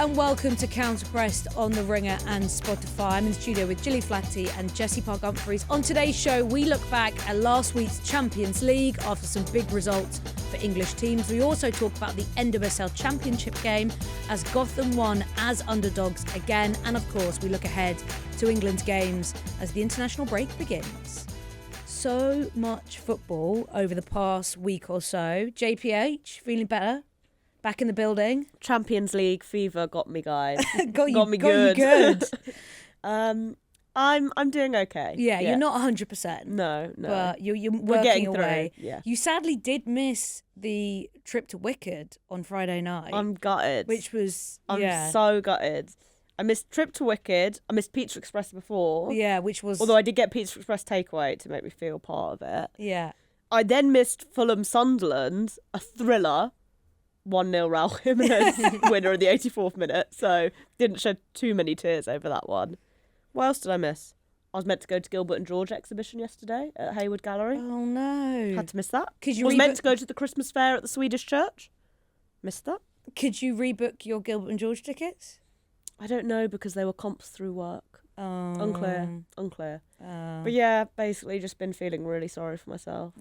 and welcome to Counterpressed on The Ringer and Spotify. I'm in the studio with Gilly, Flaherty and Jessy Humphreys. On today's show, we look back at last week's Champions League after some big results for English teams. We also talk about the NWSL Championship game as Gotham won as underdogs again. And of course, we look ahead to England's games as the international break begins. So much football over the past week or so. JPH, feeling better? Back in the building. Champions League fever got me, guys. got me good. I'm doing okay. Yeah, you're not 100%. No. But you're We're working getting away. through. Yeah. You sadly did miss the trip to Wicked on Friday night. I'm gutted. Which was I'm so gutted. I missed trip to Wicked. I missed Pizza Express before. Yeah, which was... Although I did get Pizza Express takeaway to make me feel part of it. Yeah. I then missed Fulham Sunderland, a thriller. 1-0 Raul Jimenez winner in the 84th minute, so didn't shed too many tears over that one. What else did I miss? I was meant to go to Gilbert and George exhibition yesterday at Hayward Gallery. Oh no. Had to miss that. You was meant to go to the Christmas fair at the Swedish church. Missed that. Could you rebook your Gilbert and George tickets? I don't know because they were comps through work. Unclear. But yeah, basically just been feeling really sorry for myself.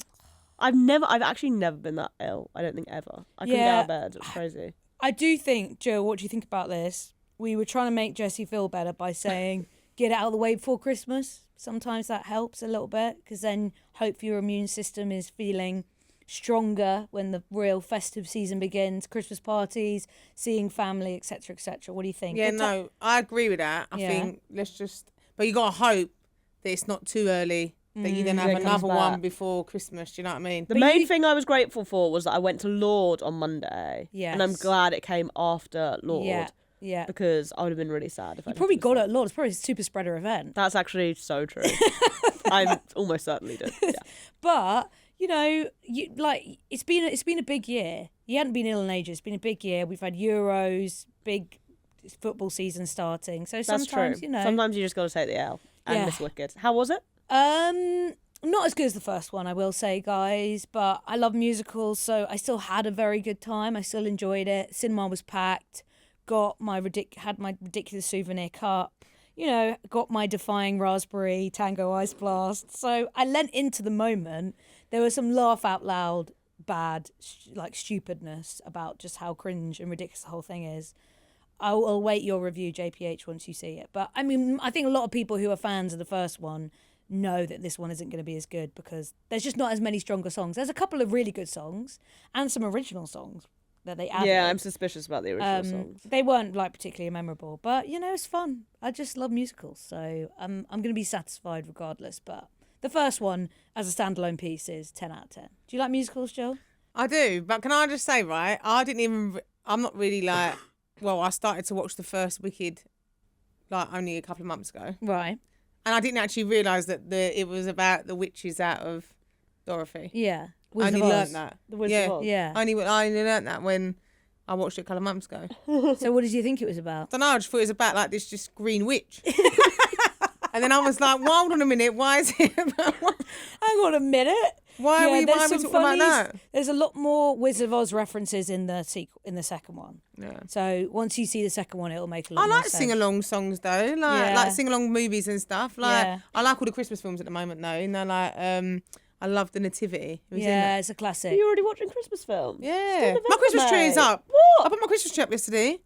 I've actually never been that ill. I don't think ever. I couldn't get out of bed. It's crazy. I do think, Joe, what do you think about this? We were trying to make Jessy feel better by saying, get it out of the way before Christmas. Sometimes that helps a little bit because then hopefully your immune system is feeling stronger when the real festive season begins, Christmas parties, seeing family, etc., etc. What do you think? Yeah, no, I agree with that. I think but you got to hope that it's not too early. That you then have another one before Christmas, do you know what I mean? The main thing I was grateful for was that I went to Lord on Monday. Yes. And I'm glad it came after Lord. Yeah. Because I would have been really sad if I probably got it at Lord. It's probably a super spreader event. That's actually so true. I almost certainly did. Yeah. But, it's been a big year. You hadn't been ill in ages. It's been a big year. We've had Euros, big football season starting. So sometimes, That's true. Sometimes you just got to take the L and miss Wicked. How was it? Not as good as the first one, I will say, guys, but I love musicals, so I still had a very good time. I still enjoyed it. Cinema was packed. Had my ridiculous souvenir cup. Got my Defying Raspberry Tango Ice Blast. So I lent into the moment. There was some laugh out loud, bad, stupidness about just how cringe and ridiculous the whole thing is. I'll await your review, JPH, once you see it. But I mean, I think a lot of people who are fans of the first one know that this one isn't going to be as good because there's just not as many stronger songs. There's a couple of really good songs and some original songs that they added. Yeah, I'm suspicious about the original songs. They weren't particularly memorable, but it's fun. I just love musicals, so I'm going to be satisfied regardless. But the first one as a standalone piece is 10 out of 10. Do you like musicals, Joel? I do, but can I just say, right? I'm not really I started to watch the first Wicked only a couple of months ago. Right. And I didn't actually realise that it was about the witches out of Dorothy. Yeah. I only learnt that. The Wizard of Oz. Yeah. I only learnt that when I watched it a couple of months ago. So what did you think it was about? I don't know, I just thought it was about this just green witch. And then I was like, well, hold on a minute, why is it about Hang on a minute. Why are we talking about that? There's a lot more Wizard of Oz references in the second one. Yeah. So once you see the second one, it'll make a lot more sense. I like sing-along songs though, like sing-along movies and stuff. I like all the Christmas films at the moment though. I love the Nativity. It's a classic. Are you already watching Christmas films? Yeah. My Christmas tree is up. What? I put my Christmas tree up yesterday.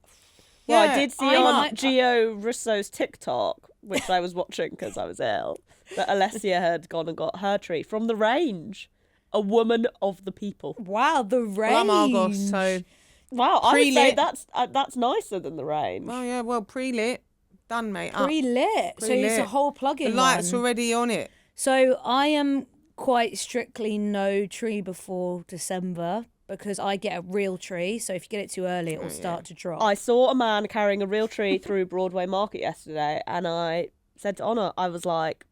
Well, I did see on Gio Russo's TikTok, which I was watching because I was ill, that Alessia had gone and got her tree from the range. A woman of the people. Wow, the range. Well, I'm Argos, so... Wow, I would say that's nicer than the range. Oh, yeah, well, pre-lit. Done, mate. Pre-lit. So it's a whole plug-in The light's already on it. So I am quite strictly no tree before December because I get a real tree. So if you get it too early, it will start to drop. I saw a man carrying a real tree through Broadway Market yesterday, and I said to Honor, I was like,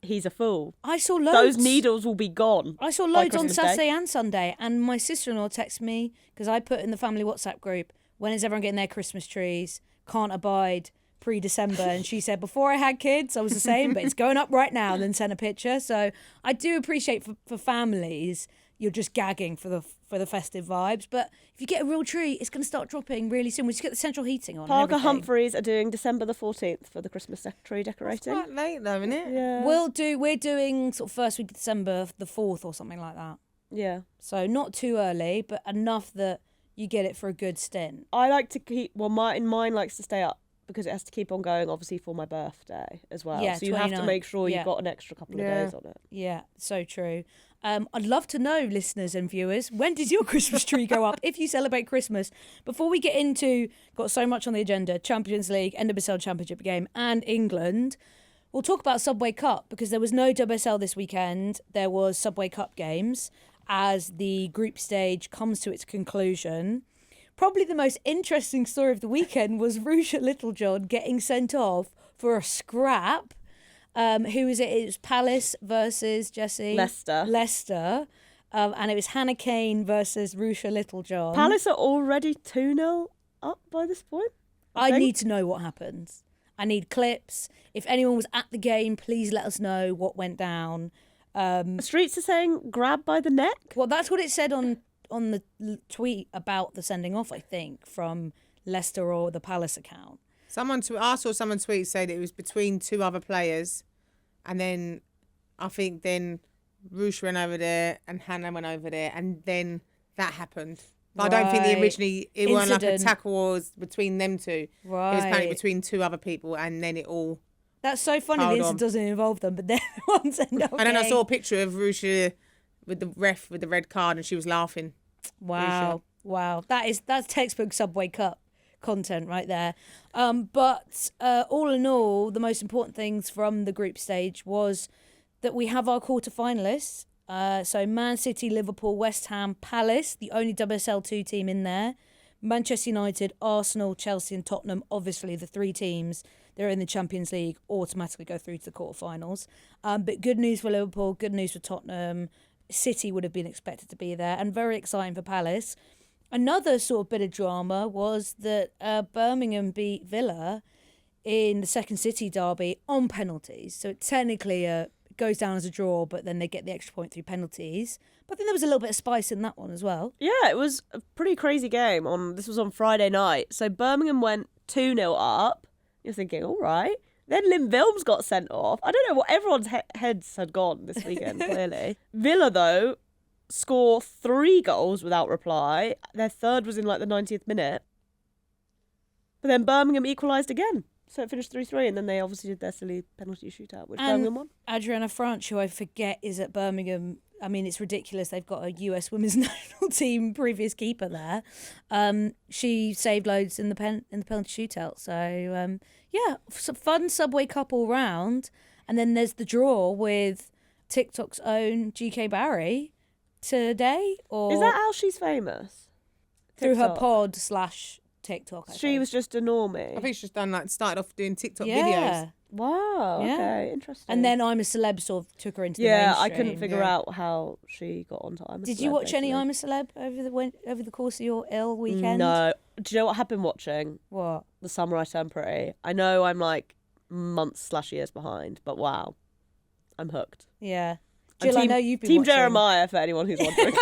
he's a fool. I saw loads. Those needles will be gone. I saw loads on Saturday and Sunday, and my sister-in-law texted me because I put in the family WhatsApp group, when is everyone getting their Christmas trees? Can't abide pre-December. And she said, before I had kids, I was the same, but it's going up right now, and then sent a picture. So I do appreciate for families you're just gagging for the festive vibes. But if you get a real treat, it's going to start dropping really soon. We just get the central heating on. Parker and everything. Humphreys are doing December the 14th for the Christmas tree decorating. Quite late though, isn't it? Yeah. We're doing sort of first week of December, the 4th or something like that. Yeah. So not too early, but enough that you get it for a good stint. I like to keep, mine likes to stay up because it has to keep on going, obviously, for my birthday as well. Yeah, so you have to 29th. make sure Yeah. you've got an extra couple of days on it. Yeah, so true. I'd love to know, listeners and viewers, when does your Christmas tree go up if you celebrate Christmas? Before we get into, got so much on the agenda, Champions League, NWSL Championship game and England, we'll talk about Subway Cup because there was no WSL this weekend. There was Subway Cup games as the group stage comes to its conclusion. Probably the most interesting story of the weekend was Russia Littlejohn getting sent off for a scrap. Who was it? It was Palace versus Jessy. Leicester. And it was Hannah Kane versus Russia Littlejohn. Palace are already 2-0 up by this point. I need to know what happens. I need clips. If anyone was at the game, please let us know what went down. Streets are saying grab by the neck. Well, that's what it said on the tweet about the sending off, I think, from Leicester or the Palace account. I saw someone tweet say that it was between two other players, and then I think then Rush went over there and Hannah went over there, and then that happened. But I don't think it wasn't like a tackle was between them two. Right. It was apparently between two other people, and then it all. That's so funny. The incident doesn't involve them, but they're the ones end up. And then I saw a picture of Russia with the ref with the red card, and she was laughing. Wow. That's textbook Subway Cup content right there. But all in all, the most important things from the group stage was that we have our quarterfinalists. So Man City, Liverpool, West Ham, Palace, the only WSL 2 team in there. Manchester United, Arsenal, Chelsea and Tottenham, obviously the three teams that are in the Champions League automatically go through to the quarterfinals. But good news for Liverpool, good news for Tottenham. City would have been expected to be there, and very exciting for Palace. Another sort of bit of drama was that Birmingham beat Villa in the second City derby on penalties. So it technically goes down as a draw, but then they get the extra point through penalties. But I think there was a little bit of spice in that one as well. Yeah, it was a pretty crazy game. This was on Friday night. So Birmingham went 2-0 up. You're thinking, all right. Then Lynn Vilms got sent off. I don't know what everyone's heads had gone this weekend, clearly. Villa, though, score 3 goals without reply. Their third was in like the 90th minute. But then Birmingham equalised again. So it finished 3-3, and then they obviously did their silly penalty shootout, which Birmingham won. Adriana Franch, who I forget is at Birmingham. I mean, it's ridiculous. They've got a US women's national team previous keeper there. She saved loads in the penalty shootout. So, yeah, some fun Subway Cup all round. And then there's the draw with TikTok's own GK Barry today. Or is that how she's famous? Through her TikTok? pod / TikTok, I She think. was just a normie. I think she's started off doing TikTok Yeah. videos. Wow, Yeah. okay, interesting. And then I'm a Celeb sort of took her into the I mainstream. couldn't figure out how she got onto I'm a Did Celeb, you watch any basically. I'm a Celeb over the course of your ill weekend? No. Do you know what I've been watching? What? The Summer I Turned Pretty. I know I'm like months/years behind, but wow, I'm hooked. Yeah. I'm Jill, I know you've been Team watching. Jeremiah for anyone who's wondering.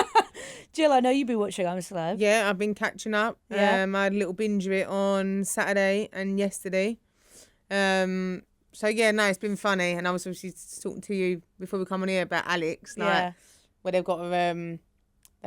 Jill, I know you've been watching I'm a Celeb. Yeah, I've been catching up. Yeah. I had a little binge of it on Saturday and yesterday. So yeah, no, it's been funny. And I was obviously talking to you before we come on here about Alex, like Yeah. where they've got they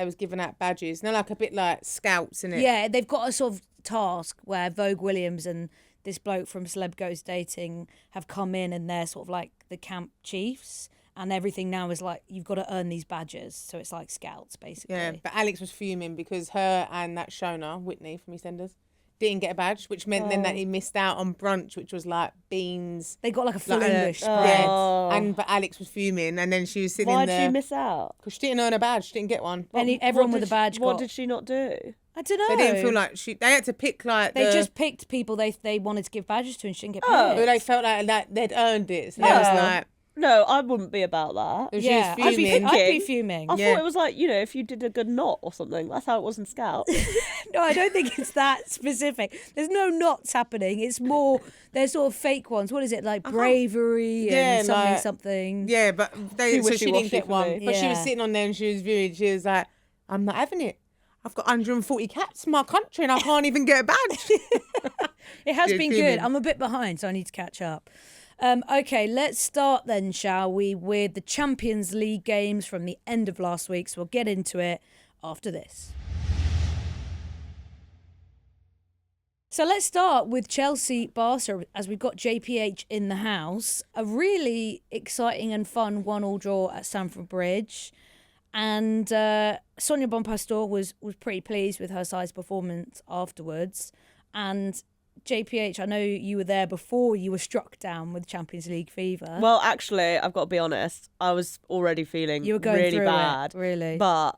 was giving out badges. They're like a bit like scouts, innit? Yeah, they've got a sort of task where Vogue Williams and this bloke from Celeb Goes Dating have come in and they're sort of like the camp chiefs. And everything now is like, you've got to earn these badges. So it's like scouts, basically. Yeah, but Alex was fuming because her and that Shona, Whitney from EastEnders, didn't get a badge, which meant then that he missed out on brunch, which was like beans. They got like a full Like, English oh. spread. Yeah, but Alex was fuming, and then she was sitting Why'd there she miss out? because she didn't earn a badge. She didn't get one. Everyone with a badge What got... did she not do? I don't know. They didn't feel like they had to pick like They the, just picked people they wanted to give badges to and she didn't get Oh. paid. but they felt like they'd earned it. So they Oh. was like, No, I wouldn't be about that. She was I'd be fuming. fuming. I Yeah. thought it was like, if you did a good knot or something. That's how it was in Scout. No, I don't think it's that specific. There's no knots happening. It's more, they're sort of fake ones. What is it, like bravery Yeah, and something, like- something? Yeah, but Too so she wishy-washy didn't get for one. me. But she was Yeah. sitting on there and she was viewing. She was like, I'm not having it. I've got 140 caps in my country and I can't even get a badge. It has You're been fuming. good. I'm a bit behind, so I need to catch up. Okay, let's start then, shall we, with the Champions League games from the end of last week. So we'll get into it after this. So let's start with Chelsea-Barca, as we've got JPH in the house. A really exciting and fun 1-1 draw at Stamford Bridge. And Sonia Bonpastor was pretty pleased with her side's performance afterwards. And JPH, I know you were there before you were struck down with Champions League fever. Well, actually, I've got to be honest. I was already feeling You were going really through bad. it, really. But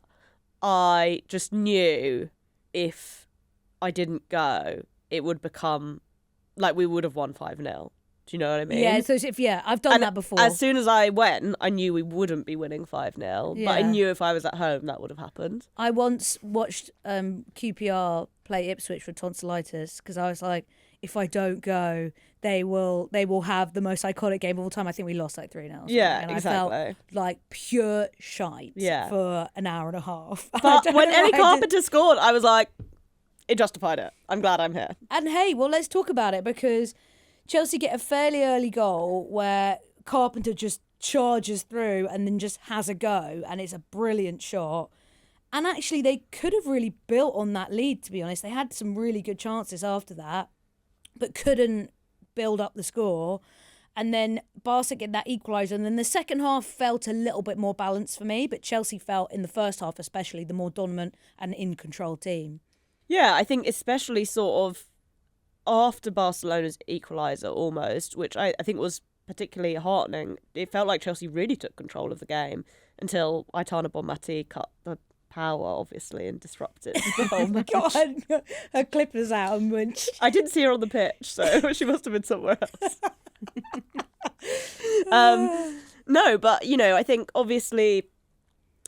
I just knew if I didn't go, it would become like we would have won 5-0. Do you know what I mean? Yeah, so I've done And that before. As soon as I went, I knew we wouldn't be winning 5-0. But I Yeah. knew if I was at home, that would have happened. I once watched QPR play Ipswich with tonsillitis because I was like, if I don't go, they will have the most iconic game of all time. I think we lost like 3-0. Yeah, and exactly. I felt like pure shite for an hour and a half. I But don't when know Ellie why I did- Carpenter scored, I was like, it justified it. I'm glad I'm here. And hey, well, let's talk about it because Chelsea get a fairly early goal where Carpenter just charges through and then just has a go, and it's a brilliant shot. And actually, they could have really built on that lead, to be honest. They had some really good chances after that, but couldn't build up the score. And then Barca get that equaliser. And then the second half felt a little bit more balanced for me, but Chelsea felt in the first half, especially, the more dominant and in-control team. Yeah, I think especially sort of after Barcelona's equaliser almost, which I think was particularly heartening. It felt like Chelsea really took control of the game until Aitana Bonmati cut the power, obviously, and disrupted the whole match. God, her clippers out and munch. I didn't see her on the pitch, so she must have been somewhere else. No, but, I think obviously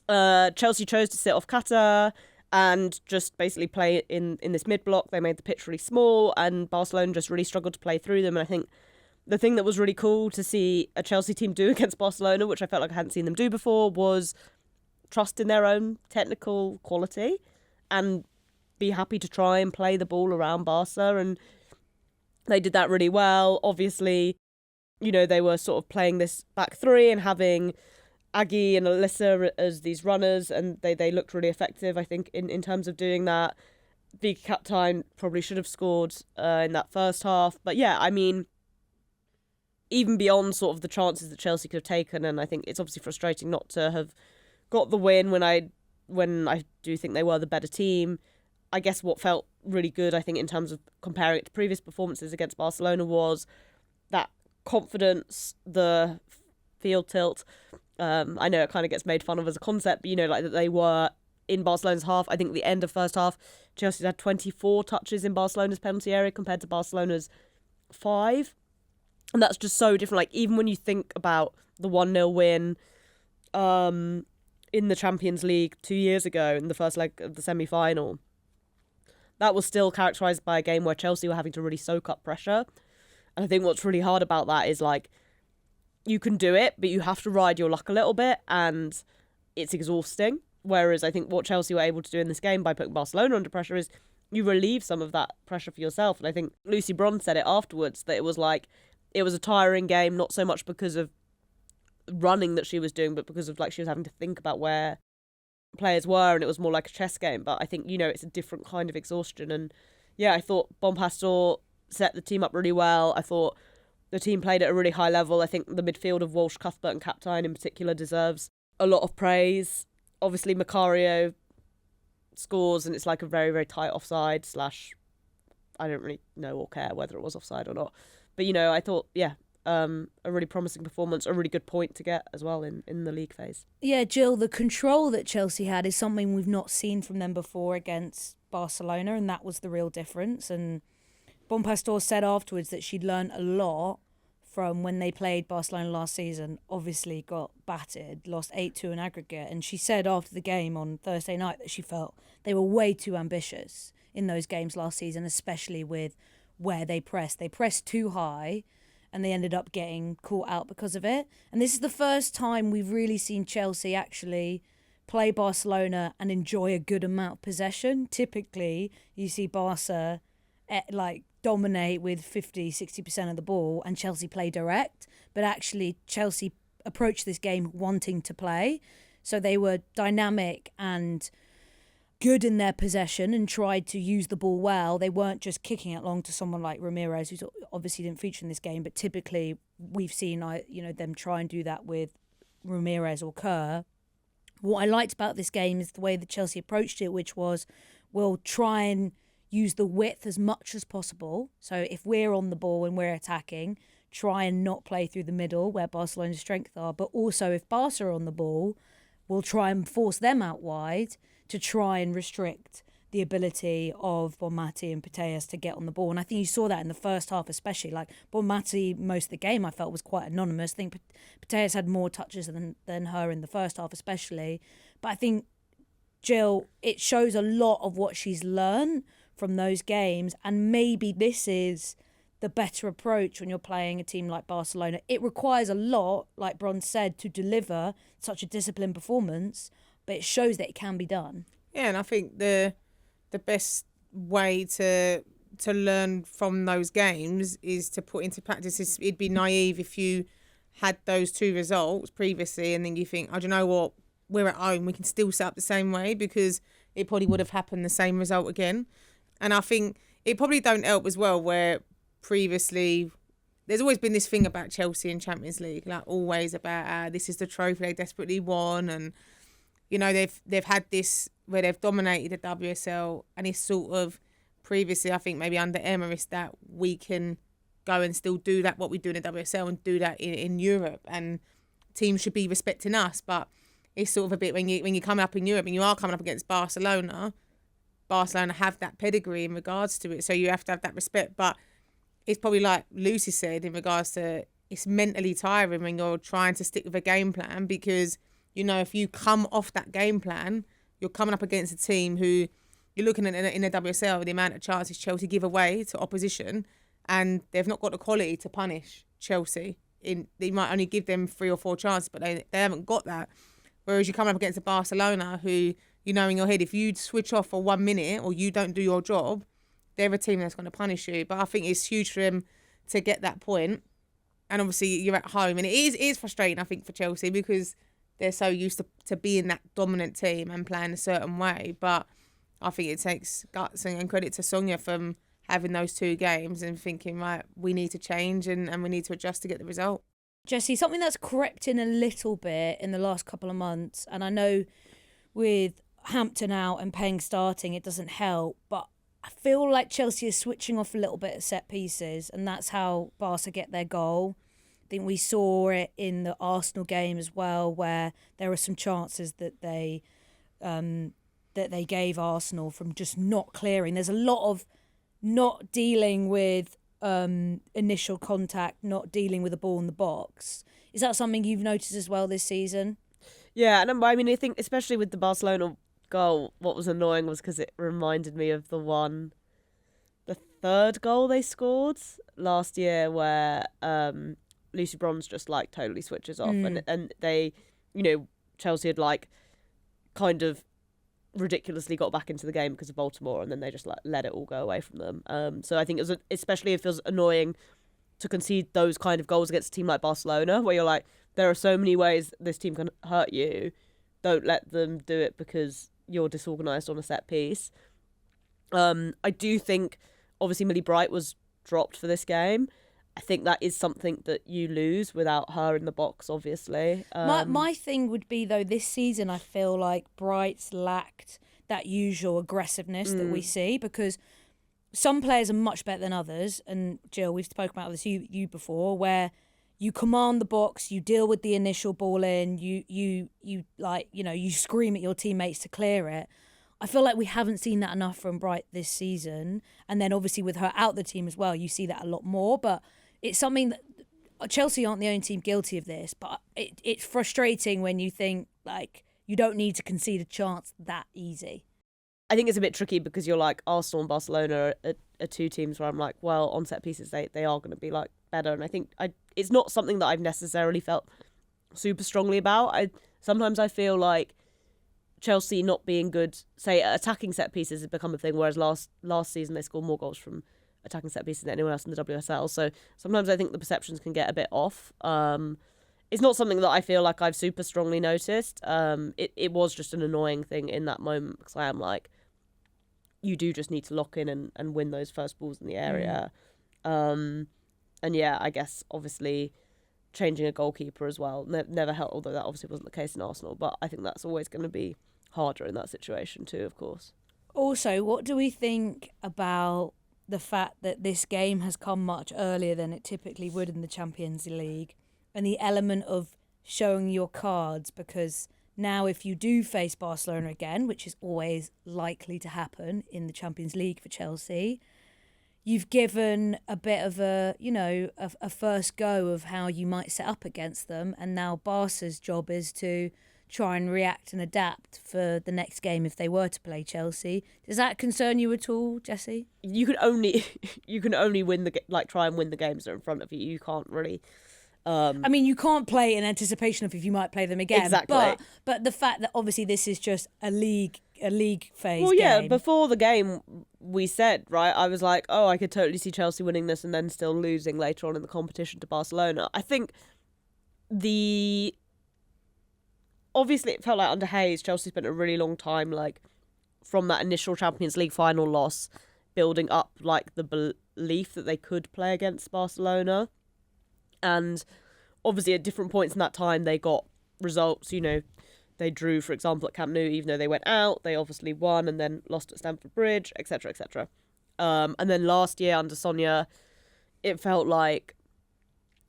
Chelsea chose to sit off Qatar and just basically play in this mid-block. They made the pitch really small and Barcelona just really struggled to play through them. And I think the thing that was really cool to see a Chelsea team do against Barcelona, which I felt like I hadn't seen them do before, was trust in their own technical quality and be happy to try and play the ball around Barca. And they did that really well. Obviously, they were sort of playing this back three and having Aggie and Alyssa as these runners, and they looked really effective, I think, in terms of doing that. Vika Kaptein probably should have scored in that first half. But yeah, I mean, even beyond sort of the chances that Chelsea could have taken, and I think it's obviously frustrating not to have got the win when I do think they were the better team. I guess what felt really good, I think, in terms of comparing it to previous performances against Barcelona was that confidence, the field tilt. I know it kind of gets made fun of as a concept, but like that they were in Barcelona's half. I think the end of first half, Chelsea had 24 touches in Barcelona's penalty area compared to Barcelona's 5. And that's just so different. Like, even when you think about the 1-0 win in the Champions League 2 years ago in the first leg of the semi-final, that was still characterised by a game where Chelsea were having to really soak up pressure. And I think what's really hard about that is, like, you can do it, but you have to ride your luck a little bit, and it's exhausting. Whereas I think what Chelsea were able to do in this game by putting Barcelona under pressure is you relieve some of that pressure for yourself. And I think Lucy Bronze said it afterwards, that it was a tiring game, not so much because of running that she was doing, but because of, like, she was having to think about where players were, and it was more like a chess game. But I think, it's a different kind of exhaustion. And yeah, I thought Bonpastor set the team up really well. I thought the team played at a really high level. I think the midfield of Walsh, Cuthbert and Kaptein in particular deserves a lot of praise. Obviously, Macario scores and it's like a very, very tight offside / I don't really know or care whether it was offside or not. But, I thought, a really promising performance, a really good point to get as well in the league phase. Yeah, Jill, the control that Chelsea had is something we've not seen from them before against Barcelona, and that was the real difference. And Bonpastor said afterwards that she'd learned a lot from when they played Barcelona last season, obviously got battered, lost 8-2 in aggregate. And she said after the game on Thursday night that she felt they were way too ambitious in those games last season, especially with where they pressed. They pressed too high and they ended up getting caught out because of it. And this is the first time we've really seen Chelsea actually play Barcelona and enjoy a good amount of possession. Typically, you see Barca dominate with 50-60% of the ball and Chelsea play direct, but actually Chelsea approached this game wanting to play. So they were dynamic and good in their possession and tried to use the ball well. They weren't just kicking it long to someone like Ramirez, who obviously didn't feature in this game, but typically we've seen them try and do that with Ramirez or Kerr. What I liked about this game is the way that Chelsea approached it, which was we'll try and use the width as much as possible. So if we're on the ball and we're attacking, try and not play through the middle where Barcelona's strengths are. But also if Barca are on the ball, we'll try and force them out wide to try and restrict the ability of Bonmati and Putellas to get on the ball. And I think you saw that in the first half especially. Like Bonmati, most of the game I felt was quite anonymous. I think Putellas had more touches than her in the first half especially. But I think, Jill, it shows a lot of what she's learned from those games. And maybe this is the better approach when you're playing a team like Barcelona. It requires a lot, like Bron said, to deliver such a disciplined performance, but it shows that it can be done. Yeah, and I think the best way to learn from those games is to put into practice. It'd be naive if you had those two results previously and then you think, I don't know what, we're at home, we can still set up the same way, because it probably would have happened the same result again. And I think it probably don't help as well where previously there's always been this thing about Chelsea and Champions League, like always about this is the trophy they desperately won, and they've had this where they've dominated the WSL, and it's sort of previously, I think maybe under Emma, is that we can go and still do that, what we do in the WSL, and do that in Europe, and teams should be respecting us. But it's sort of a bit when you come up in Europe and you are coming up against Barcelona have that pedigree in regards to it, so you have to have that respect. But it's probably like Lucy said in regards to it's mentally tiring when you're trying to stick with a game plan, because if you come off that game plan, you're coming up against a team who you're looking at in the WSL, the amount of chances Chelsea give away to opposition, and they've not got the quality to punish Chelsea. They might only give them 3 or 4 chances, but they haven't got that. Whereas you come up against a Barcelona who, in your head, if you switch off for 1 minute or you don't do your job, they're a team that's going to punish you. But I think it's huge for them to get that point. And obviously you're at home, and it is frustrating, I think, for Chelsea, because they're so used to being that dominant team and playing a certain way. But I think it takes guts and credit to Sonia from having those 2 games and thinking, right, we need to change and we need to adjust to get the result. Jessy, something that's crept in a little bit in the last couple of months, and I know with Hampton out and Peng starting, it doesn't help, but I feel like Chelsea is switching off a little bit at set pieces, and that's how Barca get their goal. I think we saw it in the Arsenal game as well, where there were some chances that they gave Arsenal from just not clearing. There's a lot of not dealing with initial contact, not dealing with the ball in the box. Is that something you've noticed as well this season? Yeah, and I mean, I think especially with the Barcelona goal, what was annoying was because it reminded me of the third goal they scored last year, where Lucy Bronze just totally switches off, and they, Chelsea had kind of ridiculously got back into the game because of Baltimore, and then they just let it all go away from them. So I think especially it feels annoying to concede those kind of goals against a team like Barcelona, where you're like, there are so many ways this team can hurt you. Don't let them do it because you're disorganised on a set piece. I do think, obviously, Millie Bright was dropped for this game. I think that is something that you lose without her in the box, obviously. My thing would be, though, this season I feel like Bright's lacked that usual aggressiveness that we see, because some players are much better than others. And Jill, we've spoken about this you before, where you command the box, you deal with the initial ball in, you scream at your teammates to clear it. I feel like we haven't seen that enough from Bright this season. And then obviously with her out the team as well, you see that a lot more. But it's something that Chelsea aren't the only team guilty of this, but it's frustrating when you think, like, you don't need to concede a chance that easy. I think it's a bit tricky because you're like, Arsenal and Barcelona are two teams where I'm like, well, on set pieces they are going to be like better, and I think it's not something that I've necessarily felt super strongly about. Sometimes I feel like Chelsea not being good, say, at attacking set pieces has become a thing, whereas last season they scored more goals from attacking set pieces than anyone else in the WSL. So sometimes I think the perceptions can get a bit off. It's not something that I feel like I've super strongly noticed. It was just an annoying thing in that moment because I am like, you do just need to lock in and win those first balls in the area. And yeah, I guess obviously changing a goalkeeper as well never helped, although that obviously wasn't the case in Arsenal. But I think that's always going to be harder in that situation too, of course. Also, what do we think about the fact that this game has come much earlier than it typically would in the Champions League, and the element of showing your cards? Because now if you do face Barcelona again, which is always likely to happen in the Champions League for Chelsea, you've given a bit of a first go of how you might set up against them, and now Barca's job is to try and react and adapt for the next game if they were to play Chelsea. Does that concern you at all, Jessy? You can only win try and win the games that are in front of you. You can't really. I mean, you can't play in anticipation of if you might play them again. Exactly. But the fact that obviously this is just a league phase. Well, yeah. game. Before the game, we said, right, I was like, oh, I could totally see Chelsea winning this and then still losing later on in the competition to Barcelona. I think obviously it felt like under Hayes, Chelsea spent a really long time, like, from that initial Champions League final loss, building up like the belief that they could play against Barcelona. And obviously at different points in that time they got results. They drew, for example, at Camp Nou, even though they went out. They obviously won and then lost at Stamford Bridge, etc., etc. And then last year under Sonia, it felt like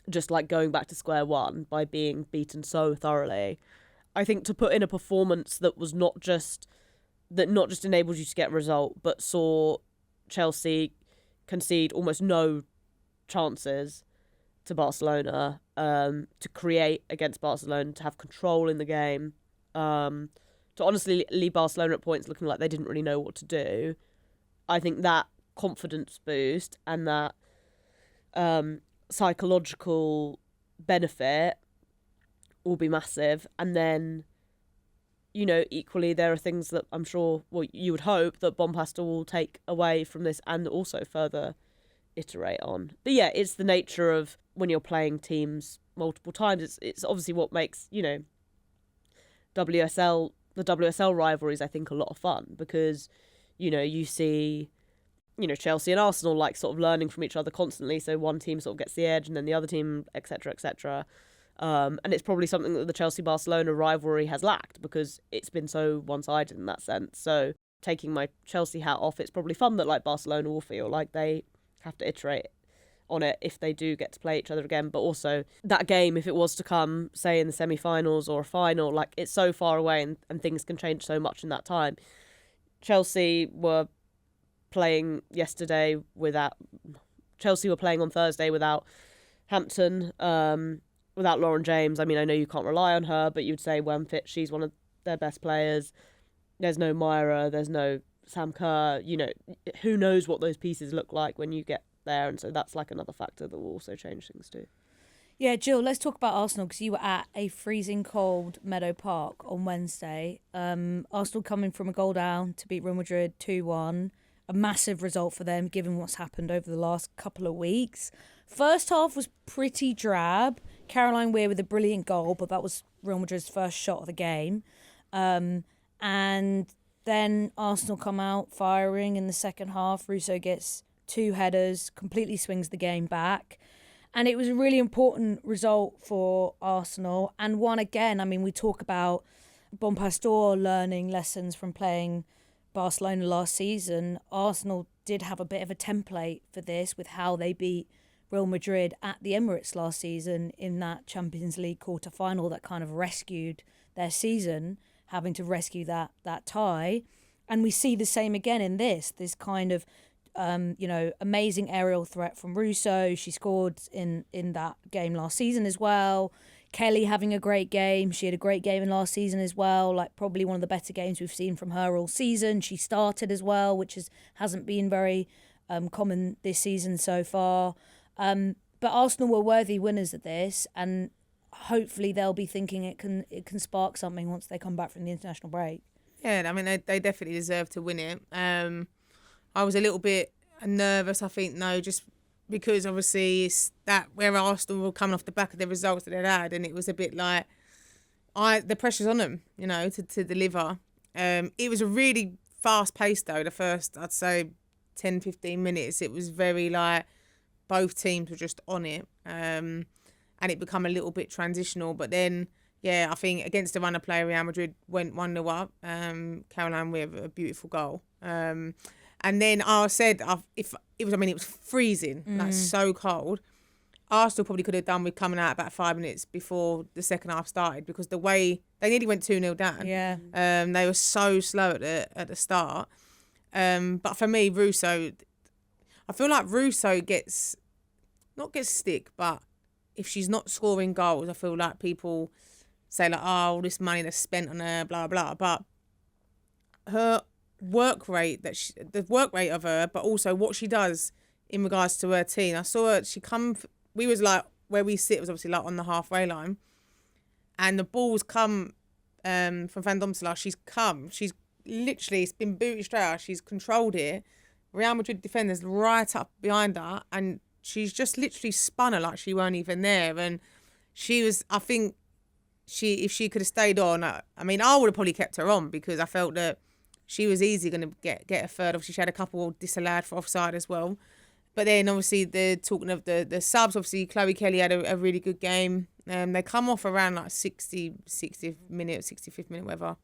just like going back to square one by being beaten so thoroughly. I think to put in a performance that not just enabled you to get a result, but saw Chelsea concede almost no chances to Barcelona, to create against Barcelona, to have control in the game, to honestly leave Barcelona at points looking like they didn't really know what to do. I think that confidence boost and that psychological benefit will be massive. And then, equally there are things that I'm sure, well, you would hope that Bompasta will take away from this and also further iterate on. But yeah, it's the nature of when you're playing teams multiple times. It's obviously what makes, the WSL rivalries, I think, a lot of fun because, you see, Chelsea and Arsenal like sort of learning from each other constantly. So one team sort of gets the edge and then the other team, etc., etc. And it's probably something that the Chelsea-Barcelona rivalry has lacked because it's been so one-sided in that sense. So taking my Chelsea hat off, it's probably fun that like Barcelona will feel like they have to iterate on it if they do get to play each other again. But also that game, if it was to come, say, in the semi-finals or a final, like it's so far away and things can change so much in that time. Chelsea were playing on Thursday without Hampton, without Lauren James. I mean, I know you can't rely on her, but you'd say when fit, she's one of their best players. There's no Myra, there's no Sam Kerr. Who knows what those pieces look like when you get there, and so that's like another factor that will also change things too. Yeah, Jill, let's talk about Arsenal because you were at a freezing cold Meadow Park on Wednesday. Arsenal coming from a goal down to beat Real Madrid 2-1. A massive result for them given what's happened over the last couple of weeks. First half was pretty drab. Caroline Weir with a brilliant goal, but that was Real Madrid's first shot of the game. And then Arsenal come out firing in the second half. Russo gets 2 headers, completely swings the game back. And it was a really important result for Arsenal. And one, again, I mean, we talk about Bompastor learning lessons from playing Barcelona last season. Arsenal did have a bit of a template for this with how they beat Real Madrid at the Emirates last season in that Champions League quarter-final that kind of rescued their season, having to rescue that tie. And we see the same again in this kind of Amazing aerial threat from Russo. She scored in that game last season as well. Kelly having a great game. She had a great game in last season as well. Like probably one of the better games we've seen from her all season. She started as well, which hasn't been very common this season so far. But Arsenal were worthy winners of this, and hopefully they'll be thinking it can spark something once they come back from the international break. Yeah, I mean they definitely deserve to win it. I was a little bit nervous, I think, just because obviously it's that where Arsenal were coming off the back of the results that they'd had, and it was a bit like the pressure's on them, to deliver. It was a really fast pace though. The first, I'd say, 10-15 minutes, it was very like both teams were just on it, and it become a little bit transitional. But then, yeah, I think against the runner player, Real Madrid went 1-0 up. Caroline with a beautiful goal. And then I said, it was freezing, like so cold. Arsenal probably could have done with coming out about 5 minutes before the second half started, because the way they nearly went 2-0 down. Yeah. They were so slow at the start. But for me, Russo, I feel like Russo gets stick, but if she's not scoring goals, I feel like people say like, oh, all this money that's spent on her, blah blah. But her work rate the work rate of her, but also what she does in regards to her team. I saw her. We was like where we sit was obviously like on the halfway line, and the balls come from Van Domselaar. She's literally, it's been booted straight out. She's controlled it. Real Madrid defenders right up behind her, and she's just literally spun her like she weren't even there. And she was, I think, if she could have stayed on, I would have probably kept her on, because I felt that she was easily going to get a third. Obviously, she had a couple disallowed for offside as well. But then, obviously, talking of the subs, obviously, Chloe Kelly had a really good game. They come off around like 65th minute, whatever.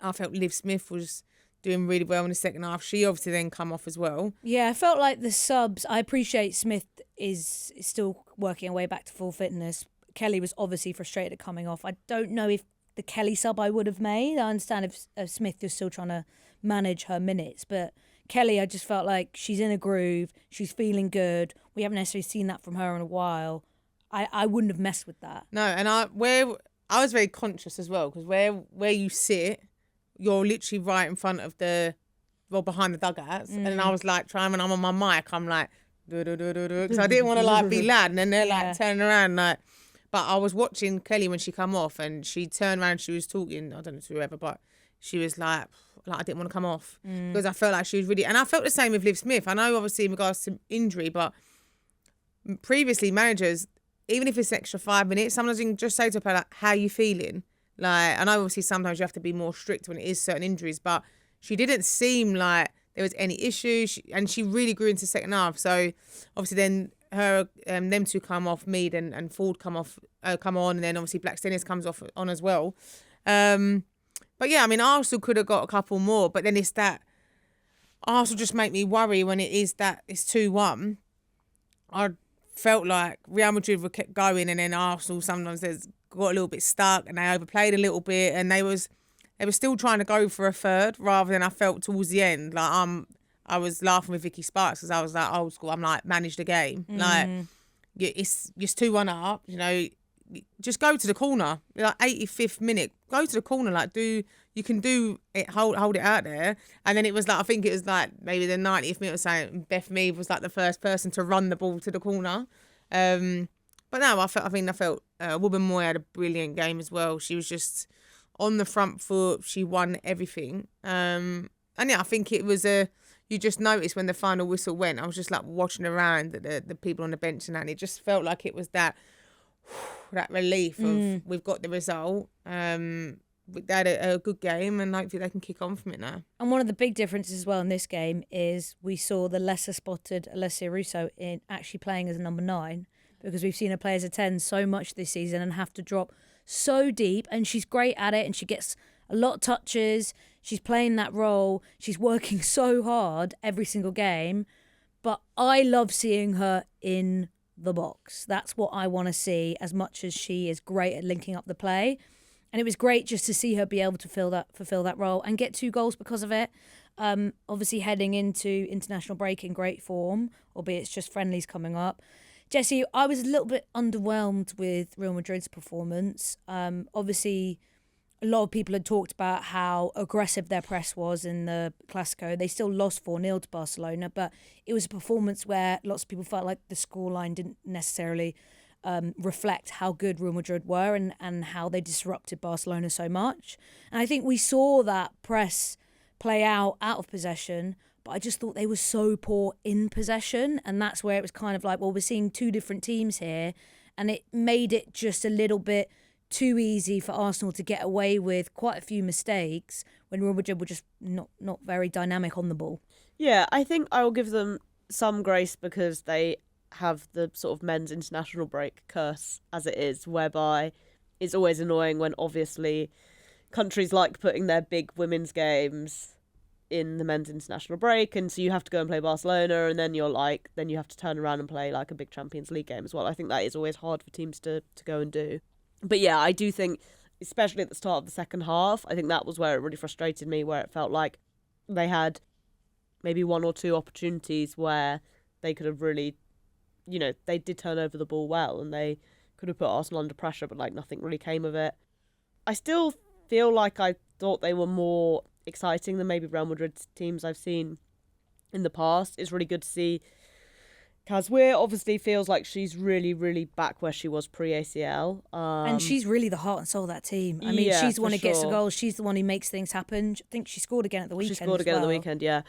I felt Liv Smith was doing really well in the second half. She obviously then come off as well. Yeah, I felt like the subs, I appreciate Smith is still working her way back to full fitness. Kelly was obviously frustrated at coming off. I don't know if the Kelly sub I would have made. I understand if Smith is still trying to manage her minutes, but Kelly, I just felt like she's in a groove. She's feeling good. We haven't necessarily seen that from her in a while. I wouldn't have messed with that. No, and I was very conscious as well, because where you sit, you're literally right in front of behind the dugouts. And then I was like when I'm on my mic, I'm like, because I didn't want to like be loud. And then they're like turning around like, but I was watching Kelly when she come off, and she turned around, she was talking, I don't know to whoever, but she was like I didn't want to come off, because I felt like she was really, and I felt the same with Liv Smith. I know obviously in regards to injury, but previously managers, even if it's extra 5 minutes, sometimes you can just say to her like, how are you feeling? Like, I know obviously sometimes you have to be more strict when it is certain injuries, but she didn't seem like there was any issue, and she really grew into second half. So obviously then her them two come off, Mead and Ford come on, and then obviously Blackstenius comes on as well. But yeah, Arsenal could have got a couple more, but then it's that Arsenal just make me worry when it is that it's 2-1. I felt like Real Madrid were kept going, and then Arsenal sometimes got a little bit stuck, and they overplayed a little bit, and they were still trying to go for a third, rather than I felt towards the end. Like I was laughing with Vicky Sparks, because I was like old school. I'm like, manage the game. Like it's 2-1 up. Just go to the corner. Like 85th minute, go to the corner. Like you can do it. Hold it out there. And then it was like, I think it was like maybe the 90th minute or something. Beth Mead was like the first person to run the ball to the corner. But no, I felt Woman Moy had a brilliant game as well. She was just on the front foot. She won everything. And yeah, I think it was you just noticed when the final whistle went, I was just like watching around the people on the bench and it just felt like it was that relief of we've got the result. They had a good game, and hopefully they can kick on from it now. And one of the big differences as well in this game is we saw the lesser spotted Alessia Russo in actually playing as a number 9, because we've seen her play as a 10 so much this season and have to drop so deep, and she's great at it, and she gets a lot of touches. She's playing that role. She's working so hard every single game, but I love seeing her in the box. That's what I want to see, as much as she is great at linking up the play. And it was great just to see her be able to fulfill that role and get 2 goals because of it. Obviously heading into international break in great form, albeit it's just friendlies coming up. Jessy, I was a little bit underwhelmed with Real Madrid's performance. Obviously, a lot of people had talked about how aggressive their press was in the Clasico. They still lost 4-0 to Barcelona, but it was a performance where lots of people felt like the scoreline didn't necessarily reflect how good Real Madrid were and how they disrupted Barcelona so much. And I think we saw that press play out of possession, but I just thought they were so poor in possession. And that's where it was kind of like, well, we're seeing two different teams here. And it made it just a little bit too easy for Arsenal to get away with quite a few mistakes when Real Madrid were just not very dynamic on the ball. Yeah, I think I will give them some grace because they have the sort of men's international break curse as it is, whereby it's always annoying when obviously countries like putting their big women's games in the men's international break, and so you have to go and play Barcelona, and then you have to turn around and play like a big Champions League game as well. I think that is always hard for teams to go and do. But yeah, I do think, especially at the start of the second half, I think that was where it really frustrated me, where it felt like they had maybe one or two opportunities where they could have really, they did turn over the ball well and they could have put Arsenal under pressure, but like nothing really came of it. I still feel like I thought they were more exciting than maybe Real Madrid's teams I've seen in the past. It's really good to see Kazweir. Obviously feels like she's really, really back where she was pre-ACL. And she's really the heart and soul of that team. I mean, she's the one who gets the goals. She's the one who makes things happen. I think she scored again at the weekend. She scored again at the weekend, yeah.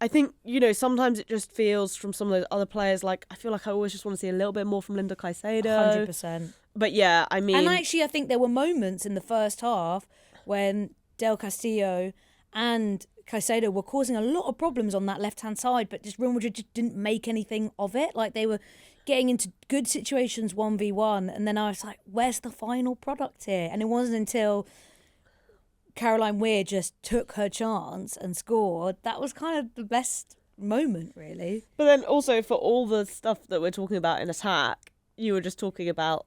I think, sometimes it just feels from some of those other players, like, I feel like I always just want to see a little bit more from Linda Caicedo. 100%. But yeah, I mean... And actually, I think there were moments in the first half when Del Castillo and Caicedo were causing a lot of problems on that left-hand side, but just Real Madrid just didn't make anything of it. Like, they were getting into good situations 1v1, and then I was like, where's the final product here? And it wasn't until Caroline Weir just took her chance and scored. That was kind of the best moment, really. But then also, for all the stuff that we're talking about in attack, you were just talking about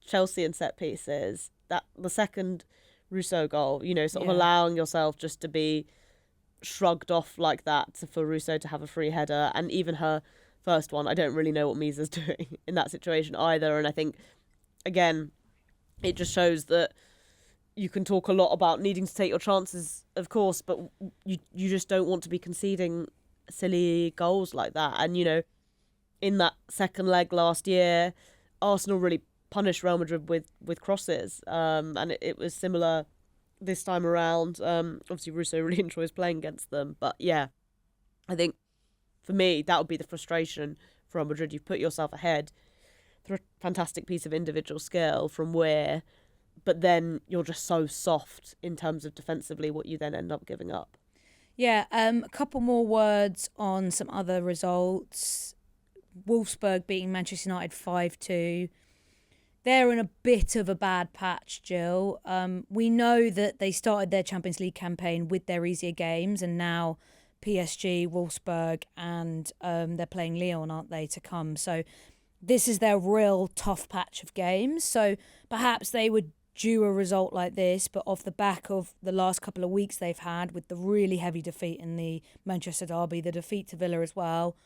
Chelsea and set pieces. That the second Rousseau goal, sort of allowing yourself just to be shrugged off like that for Rousseau to have a free header, and even her first one, I don't really know what Misa's doing in that situation either. And I think, again, it just shows that you can talk a lot about needing to take your chances, of course, but you just don't want to be conceding silly goals like that. And, in that second leg last year, Arsenal really punished Real Madrid with crosses, and it was similar this time around. Obviously, Rousseau really enjoys playing against them, but yeah, I think for me that would be the frustration for Real Madrid. You've put yourself ahead through a fantastic piece of individual skill from Weir, but then you're just so soft in terms of defensively what you then end up giving up. Yeah, a couple more words on some other results. Wolfsburg beating Manchester United 5-2. They're in a bit of a bad patch, Jill. We know that they started their Champions League campaign with their easier games, and now PSG, Wolfsburg, and they're playing Lyon, aren't they, to come. So this is their real tough patch of games. So perhaps they would due a result like this, but off the back of the last couple of weeks they've had with the really heavy defeat in the Manchester derby, the defeat to Villa as well,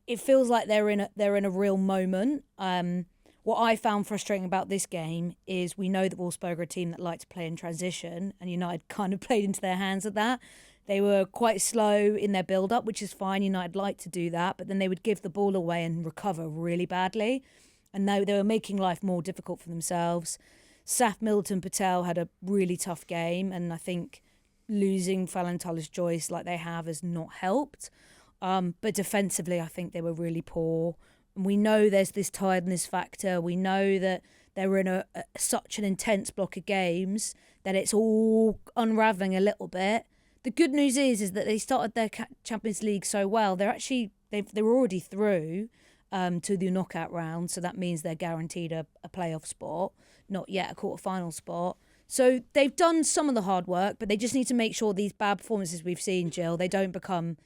it feels like they're in a real moment. What I found frustrating about this game is we know that Wolfsburg are a team that like to play in transition, and United kind of played into their hands at that. They were quite slow in their build-up, which is fine. United like to do that, but then they would give the ball away and recover really badly. And they were making life more difficult for themselves. Saf Milton Patel had a really tough game, and I think losing Fallon Tullis-Joyce like they have has not helped. But defensively, I think they were really poor. And we know there's this tiredness factor. We know that they're in such an intense block of games that it's all unraveling a little bit. The good news is that they started their Champions League so well. They're already through to the knockout round, so that means they're guaranteed a playoff spot, not yet a quarter-final spot. So they've done some of the hard work, but they just need to make sure these bad performances we've seen, Jill, they don't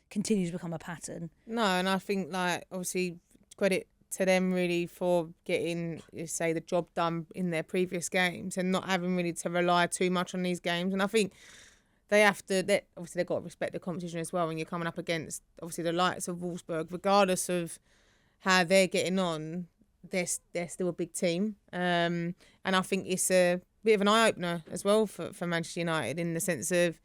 continue to become a pattern. No, and I think, obviously, credit to them really for getting, say, the job done in their previous games and not having really to rely too much on these games. And I think obviously they've got to respect the competition as well when you're coming up against obviously the likes of Wolfsburg, regardless of how they're getting on, they're still a big team. And I think it's a bit of an eye-opener as well for Manchester United in the sense of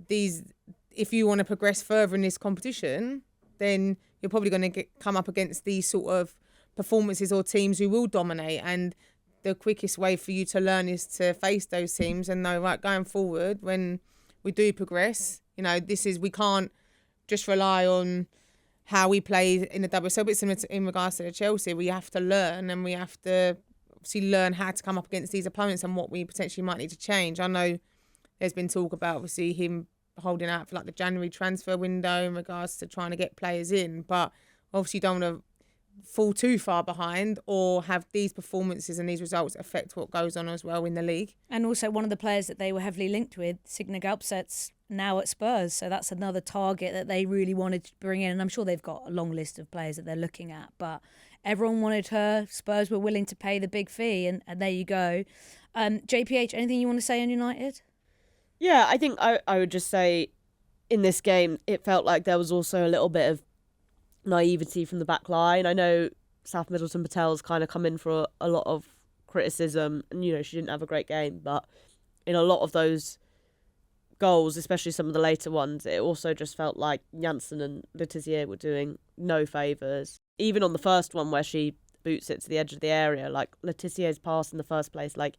if you want to progress further in this competition, then you're probably going to come up against these sort of performances or teams who will dominate. And the quickest way for you to learn is to face those teams and know, right, going forward, when we do progress, we can't just rely on how we play in the WSL, but similar in regards to the Chelsea, we have to learn, and we have to obviously learn how to come up against these opponents and what we potentially might need to change. I know there's been talk about obviously him holding out for like the January transfer window in regards to trying to get players in, but obviously you don't want to fall too far behind or have these performances and these results affect what goes on as well in the league. And also one of the players that they were heavily linked with, Signe Galpset's now at Spurs, so that's another target that they really wanted to bring in, and I'm sure they've got a long list of players that they're looking at, but everyone wanted her. Spurs were willing to pay the big fee, and there you go. JPH, anything you want to say on United? Yeah, I think I would just say in this game it felt like there was also a little bit of naivety from the back line. I know South Middleton Patel's kind of come in for a lot of criticism, and she didn't have a great game, but in a lot of those goals, especially some of the later ones, it also just felt like Janssen and Letizia were doing no favours. Even on the first one where she boots it to the edge of the area, like Letizier's pass in the first place, like,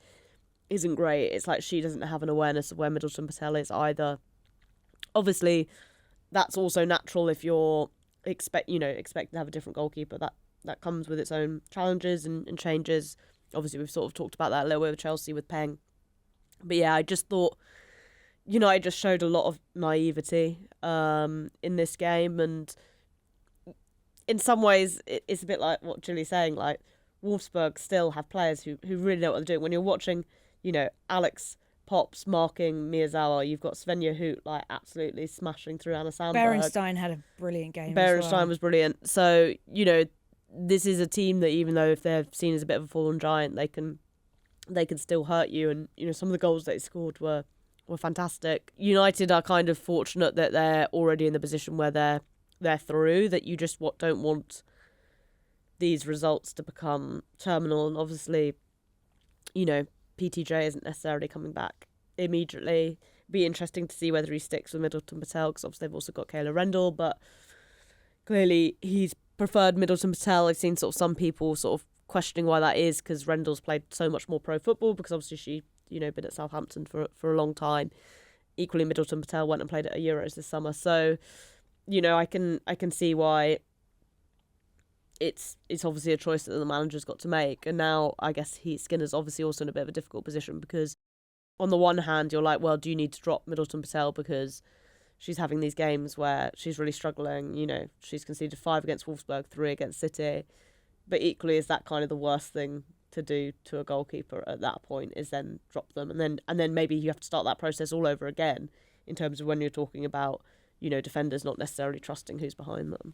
isn't great. It's like she doesn't have an awareness of where Middleton Patel is either. Obviously, that's also natural if you're expecting to have a different goalkeeper. That comes with its own challenges and changes. Obviously, we've sort of talked about that a little bit with Chelsea with Peng. But yeah, I just thought United just showed a lot of naivety in this game, and in some ways it's a bit like what Gilly's saying, like Wolfsburg still have players who really know what they're doing. When you're watching, Alex Pops marking Miyazawa, you've got Svenja Hoot like absolutely smashing through Anna Sandberg. Berenstein had a brilliant game. Berenstein was brilliant. So, this is a team that even though if they're seen as a bit of a fallen giant, they can still hurt you, and some of the goals they scored were fantastic. United are kind of fortunate that they're already in the position where they're through, that you just don't want these results to become terminal. And obviously, PTJ isn't necessarily coming back immediately. Be interesting to see whether he sticks with Middleton Patel, because obviously they've also got Kayla Rendell, but clearly he's preferred Middleton Patel. I've seen sort of some people sort of questioning why that is, because Rendell's played so much more pro football, because obviously she been at Southampton for a long time. Equally, Middleton Patel went and played at Euros this summer, so I can see why it's obviously a choice that the manager's got to make. And now I guess Skinner's obviously also in a bit of a difficult position, because on the one hand you're like, well, do you need to drop Middleton Patel because she's having these games where she's really struggling? She's conceded 5 against Wolfsburg, 3 against City, but equally is that kind of the worst thing to do to a goalkeeper at that point, is then drop them, and then maybe you have to start that process all over again in terms of when you're talking about defenders not necessarily trusting who's behind them.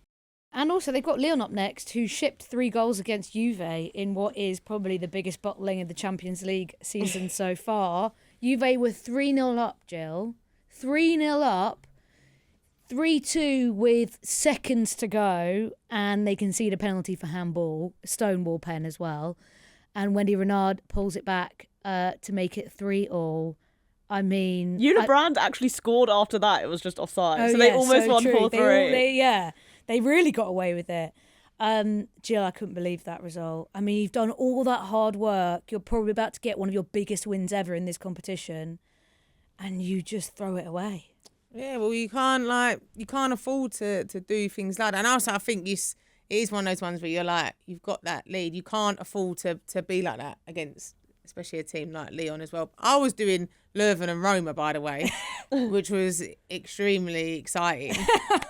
And also they've got Lyon up next, who shipped 3 goals against Juve in what is probably the biggest bottling of the Champions League season so far. Juve were 3-0 up, Jill. 3-0 up. 3-2 with seconds to go, and they concede a penalty for handball, Stonewall pen as well. And Wendy Renard pulls it back to make it 3-3. I mean, Brand actually scored after that. It was just offside. So they almost won 4-3. They really got away with it. Jill, I couldn't believe that result. I mean, you've done all that hard work. You're probably about to get one of your biggest wins ever in this competition, and you just throw it away. Yeah, well, you can't afford to do things like that. And also, I think it is one of those ones where you're like, you've got that lead. You can't afford to be like that against, especially a team like Lyon as well. I was doing Leuven and Roma, by the way, which was extremely exciting.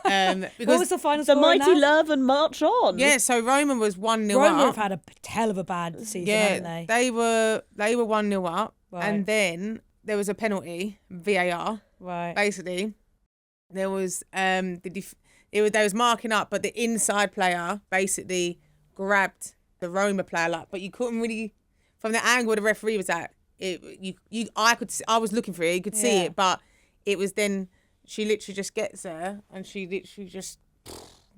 Because what was the final score? The mighty Leuven march on. Yeah, so Roma was 1-0 up. Roma have had a hell of a bad season, haven't they? They were 1-0 up, right. And then there was a penalty, VAR. Right. Basically, there was they was marking up, but the inside player basically grabbed the Roma player up, but you couldn't really, from the angle where the referee was at, I was looking for it, you could see it, but it was then she literally just gets there and she literally just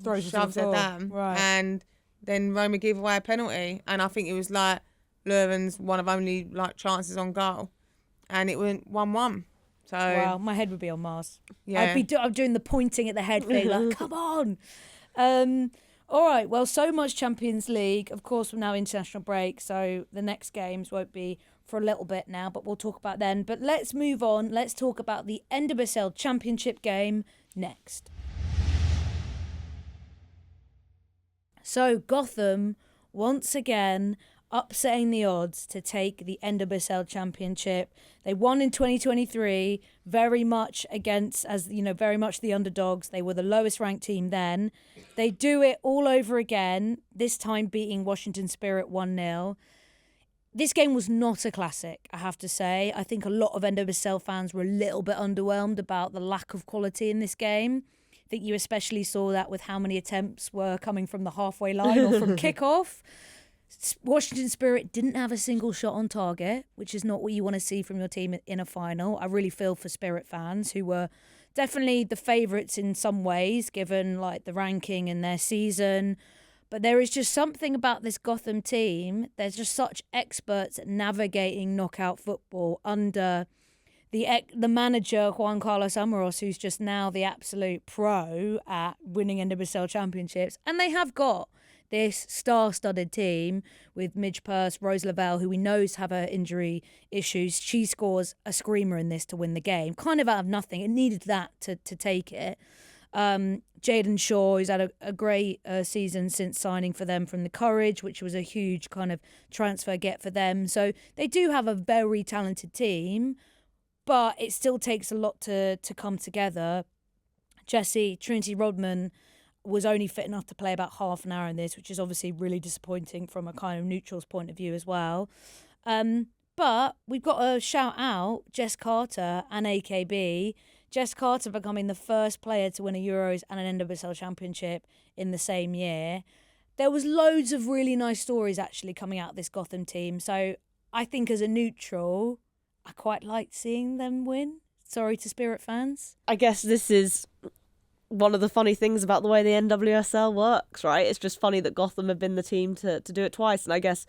shoves her down. Right. And then Roma gave away a penalty. And I think it was like Leuven's one of only like chances on goal. And it went 1-1. So Wow, my head would be on Mars. yeah. I'm doing the pointing at the head thing, like, come on. All right, well, so much Champions League. Of course, we're now international break, so the next games won't be for a little bit now, but we'll talk about then. But let's move on. Let's talk about the NWSL Championship game next. So Gotham, once again, upsetting the odds to take the NWSL Championship. They won in 2023, very much very much the underdogs. They were the lowest ranked team then. They do it all over again, this time beating Washington Spirit 1-0. This game was not a classic, I have to say. I think a lot of NWSL fans were a little bit underwhelmed about the lack of quality in this game. I think you especially saw that with how many attempts were coming from the halfway line or from kickoff. Washington Spirit didn't have a single shot on target, which is not what you want to see from your team in a final. I really feel for Spirit fans, who were definitely the favourites in some ways, given like the ranking in their season. But there is just something about this Gotham team. They're just such experts at navigating knockout football under the manager, Juan Carlos Amoros, who's just now the absolute pro at winning NWSL championships. And they have got this star-studded team with Midge Purse, Rose Lavelle, who we know have her injury issues. She scores a screamer in this to win the game, kind of out of nothing. It needed that to take it. Jaden Shaw, who's had a great season since signing for them from the Courage, which was a huge kind of transfer get for them. So they do have a very talented team, but it still takes a lot to come together. Jessy, Trinity Rodman, was only fit enough to play about half an hour in this, which is obviously really disappointing from a kind of neutral's point of view as well. But we've got to shout out Jess Carter and AKB. Jess Carter becoming the first player to win a Euros and an NWSL Championship in the same year. There was loads of really nice stories actually coming out of this Gotham team. So I think as a neutral, I quite liked seeing them win. Sorry to Spirit fans. I guess this is one of the funny things about the way the NWSL works, right? It's just funny that Gotham have been the team to do it twice. And I guess,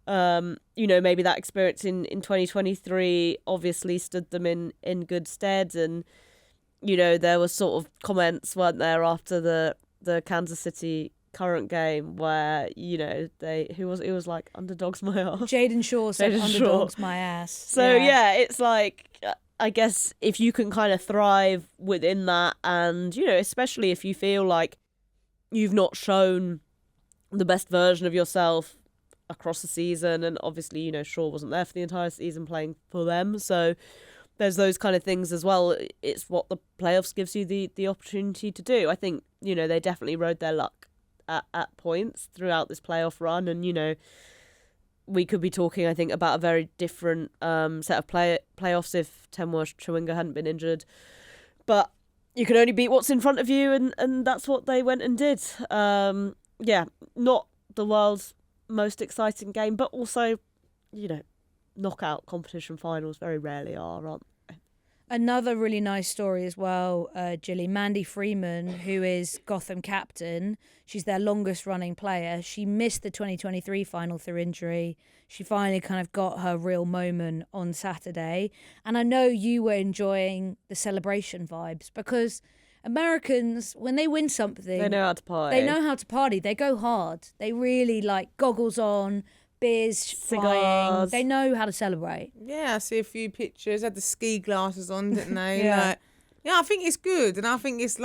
maybe that experience in 2023 obviously stood them in good stead. And, there was sort of comments, weren't there, after the Kansas City current game where, it was like, underdogs my ass. Jaden Shaw said underdogs my ass. So, yeah, it's like, I guess if you can kind of thrive within that and, especially if you feel like you've not shown the best version of yourself across the season, and obviously, Shaw wasn't there for the entire season playing for them. So there's those kind of things as well. It's what the playoffs gives you the opportunity to do. I think, they definitely rode their luck at points throughout this playoff run. And, we could be talking, I think, about a very different set of playoffs if Temwa Chawinga hadn't been injured. But you can only beat what's in front of you, and that's what they went and did. Not the world's most exciting game, but also, knockout competition finals very rarely are, aren't they? Another really nice story as well, Gilly. Mandy Freeman, who is Gotham captain, she's their longest running player. She missed the 2023 final through injury. She finally kind of got her real moment on Saturday. And I know you were enjoying the celebration vibes because Americans, when they win something, they know how to party. They go hard. They really goggles on, beers cigars. Flying. They know how to celebrate. Yeah, I see a few pictures. Had the ski glasses on, didn't they? Yeah. I think it's good, and I think it's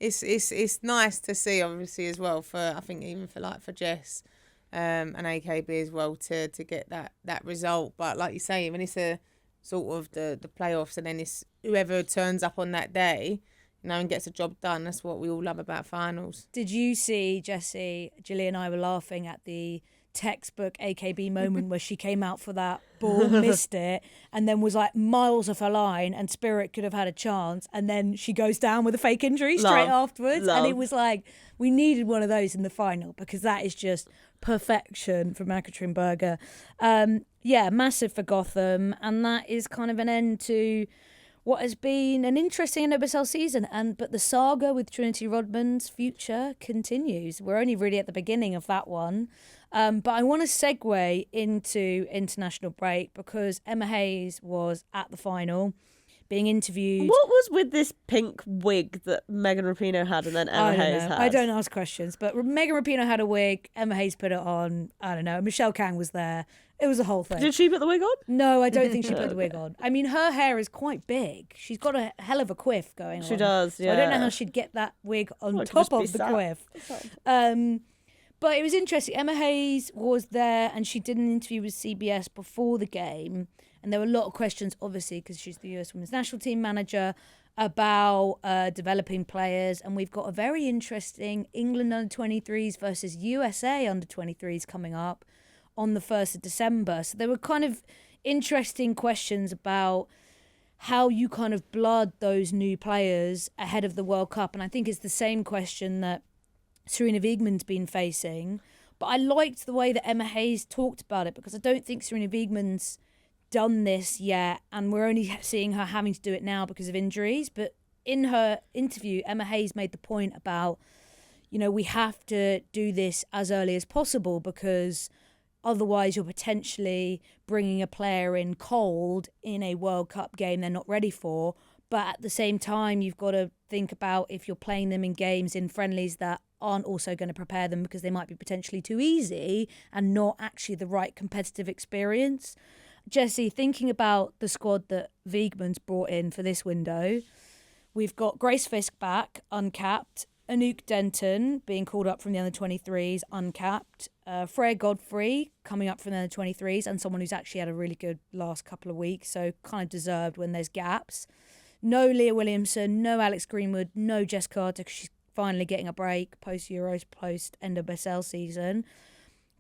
it's nice to see, obviously, as well. For I think even for Jess, and AKB as well to get that result. But like you say, when it's a sort of the playoffs, and then it's whoever turns up on that day, and gets a job done. That's what we all love about finals. Did you see Jessy? Gilly and I were laughing at the textbook AKB moment where she came out for that ball, missed it, and then was like miles off her line, and Spirit could have had a chance, and then she goes down with a fake injury straight afterwards. And it was like, we needed one of those in the final because that is just perfection from Ekaterinburger. Massive for Gotham, and that is kind of an end to what has been an interesting NWSL season. But the saga with Trinity Rodman's future continues. We're only really at the beginning of that one. But I want to segue into international break because Emma Hayes was at the final being interviewed. What was with this pink wig that Megan Rapinoe had and then Emma Hayes had? I don't ask questions, but Megan Rapinoe had a wig, Emma Hayes put it on. I don't know. Michelle Kang was there. It was a whole thing. Did she put the wig on? No, I don't think she put the wig on. I mean, her hair is quite big. She's got a hell of a quiff going on. She does, yeah. So I don't know how she'd get that wig on top of the quiff. But it was interesting. Emma Hayes was there and she did an interview with CBS before the game. And there were a lot of questions, obviously, because she's the US Women's National Team manager, about developing players. And we've got a very interesting England under-23s versus USA under-23s coming up on the 1st of December. So there were kind of interesting questions about how you kind of blood those new players ahead of the World Cup. And I think it's the same question that Serena Wiegmann's been facing. But I liked the way that Emma Hayes talked about it because I don't think Serena Wiegmann's done this yet, and we're only seeing her having to do it now because of injuries. But in her interview, Emma Hayes made the point about, we have to do this as early as possible because otherwise you're potentially bringing a player in cold in a World Cup game they're not ready for. But at the same time, you've got to think about if you're playing them in games, in friendlies that aren't also going to prepare them because they might be potentially too easy and not actually the right competitive experience. Jessy, thinking about the squad that Wiegmann's brought in for this window, we've got Grace Fisk back, uncapped. Anouk Denton being called up from the under-23s, uncapped. Freya Godfrey coming up from the under-23s and someone who's actually had a really good last couple of weeks, so kind of deserved when there's gaps. No Leah Williamson, no Alex Greenwood, no Jess Carter because she's finally getting a break post-Euros, post-NWSL season.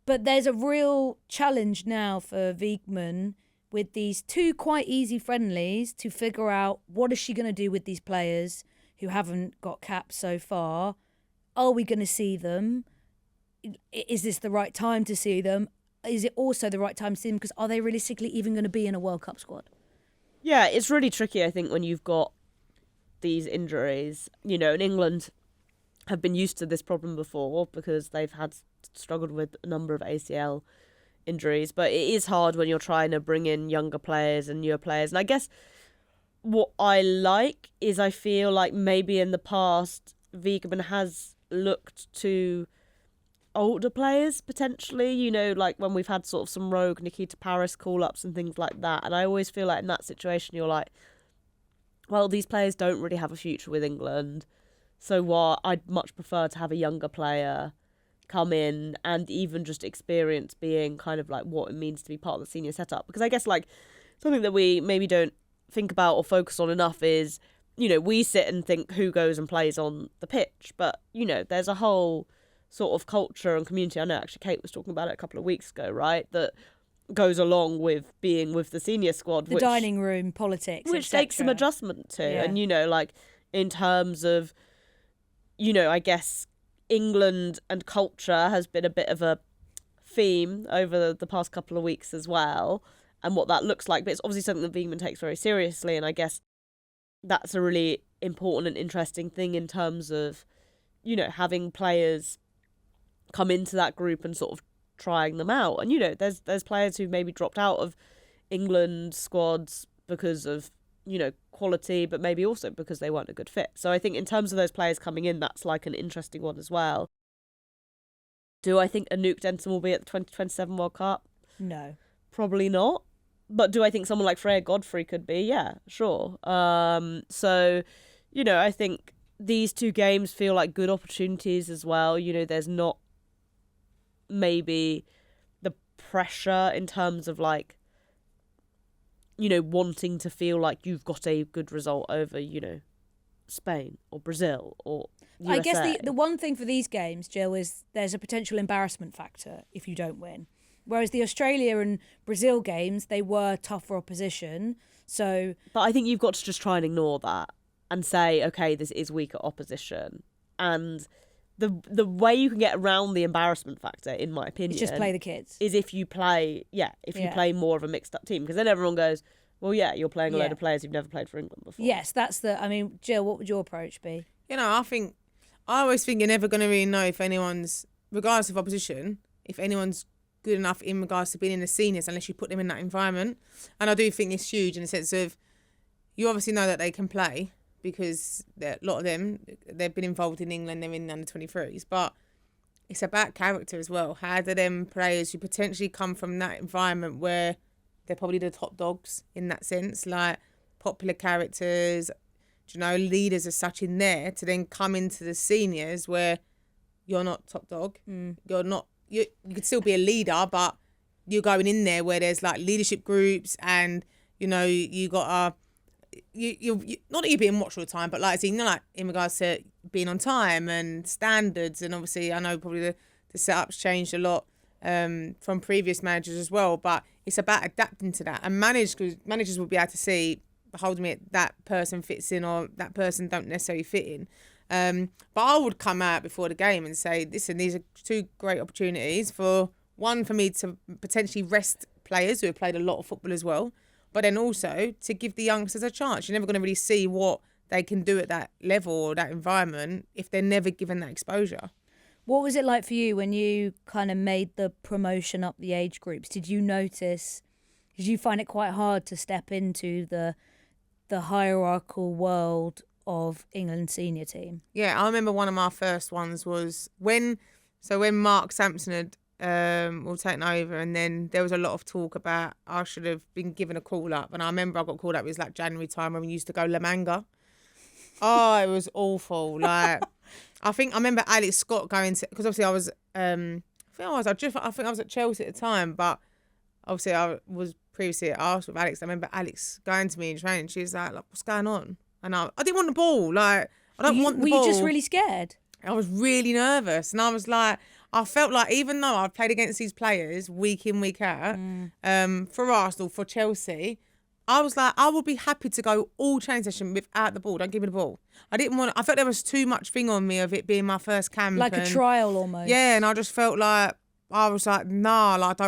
But there's a real challenge now for Wiegmann with these two quite easy friendlies to figure out what is she going to do with these players who haven't got caps so far. Are we going to see them? Is this the right time to see them? Is it also the right time to see them? Because are they realistically even going to be in a World Cup squad? Yeah, it's really tricky, I think, when you've got these injuries. And England have been used to this problem before because they've struggled with a number of ACL injuries, but it is hard when you're trying to bring in younger players and newer players. And I guess what I like is I feel like maybe in the past Wiegmann has looked to older players potentially, like when we've had sort of some rogue Nikita Paris call-ups and things like that. And I always feel like in that situation you're like, well, these players don't really have a future with England, so what? I'd much prefer to have a younger player come in and even just experience being kind of like what it means to be part of the senior setup. Because I guess like something that we maybe don't think about or focus on enough is, we sit and think who goes and plays on the pitch. But, there's a whole sort of culture and community. I know actually Kate was talking about it a couple of weeks ago, right? That goes along with being with the senior squad. The dining room politics, which takes some adjustment to. Yeah. And, like in terms of, I guess England and culture has been a bit of a theme over the past couple of weeks as well, and what that looks like. But it's obviously something that Wiegmann takes very seriously, and I guess that's a really important and interesting thing in terms of, having players come into that group and sort of trying them out. And, there's players who've maybe dropped out of England squads because of, quality, but maybe also because they weren't a good fit. So I think in terms of those players coming in, that's like an interesting one as well. Do I think Anouk Denton will be at the 2027 World Cup? No. Probably not. But do I think someone like Freya Godfrey could be? Yeah, sure. So, I think these two games feel like good opportunities as well. There's not maybe the pressure in terms of like, wanting to feel like you've got a good result over, Spain or Brazil or USA. I guess the one thing for these games, Jill, is there's a potential embarrassment factor if you don't win. Whereas the Australia and Brazil games, they were tougher opposition. So, but I think you've got to just try and ignore that and say, okay, this is weaker opposition. And the way you can get around the embarrassment factor, in my opinion, just play the kids. Is if you play, you play more of a mixed up team, because then everyone goes, Well, yeah, you're playing a Yeah. load of players who've never played for England before. Yes, that's the. I mean, Jill, what would your approach be? I always think you're never going to really know if anyone's, regardless of opposition, if anyone's good enough in regards to being in the seniors unless you put them in that environment. And I do think it's huge in the sense of you obviously know that they can play because a lot of them, they've been involved in England, they're in the under-23s, but it's about character as well. How do them players who potentially come from that environment where they're probably the top dogs in that sense, like popular characters, leaders as such in there, to then come into the seniors where you're not top dog. You're not, you could still be a leader, but you're going in there where there's like leadership groups and, you got you not that you're being watched all the time, but like, like in regards to being on time and standards, and obviously I know probably the setup's changed a lot from previous managers as well, but it's about adapting to that, and managers will be able to see, hold me, that person fits in or that person don't necessarily fit in. But I would come out before the game and say, listen, these are two great opportunities for me to potentially rest players who have played a lot of football as well, but then also to give the youngsters a chance. You're never going to really see what they can do at that level or that environment if they're never given that exposure. What was it like for you when you kind of made the promotion up the age groups? Did you find it quite hard to step into the hierarchical world of England's senior team? Yeah, I remember one of my first ones was when Mark Sampson had all taken over, and then there was a lot of talk about I should have been given a call up, and I remember I got called up. It was like January time when we used to go La Manga. Oh, it was awful. Like, I remember Alex Scott going to, because obviously I was I think I was at Chelsea at the time, but obviously I was previously at Arsenal with Alex. I remember Alex going to me in training. She was like, what's going on? And I didn't want the ball. Like, I don't want the ball. Were you just really scared? I was really nervous, and I was like, I felt like even though I've played against these players week in, week out, for Arsenal, for Chelsea, I was like, I would be happy to go all training session without the ball. Don't give me the ball. I felt there was too much thing on me of it being my first camp. Like a trial almost. Yeah, and I just felt like, I was like, nah, like,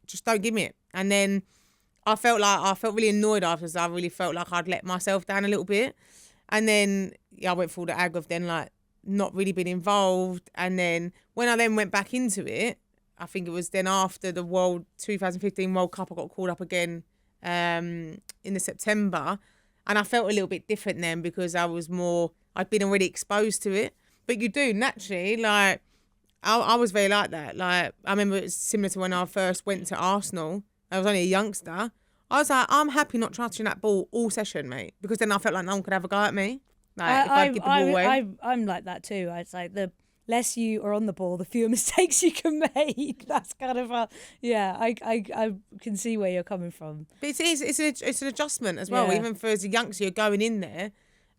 just don't give me it. And then I felt really annoyed afterwards. I really felt like I'd let myself down a little bit. And then I went through the ag of then like not really being involved. And then when I then went back into it, I think it was then after the 2015 World Cup, I got called up again in the September. And I felt a little bit different then because I'd been already exposed to it. But you do naturally, like, I was very like that. Like, I remember it was similar to when I first went to Arsenal. I was only a youngster. I was like, I'm happy not touching that ball all session, mate, because then I felt like no one could have a go at me. Like, if I give the ball away. I'm like that too. It's like the less you are on the ball, the fewer mistakes you can make. That's kind of I can see where you're coming from. But it's an adjustment as well. Yeah. Even for as a youngster, you're going in there,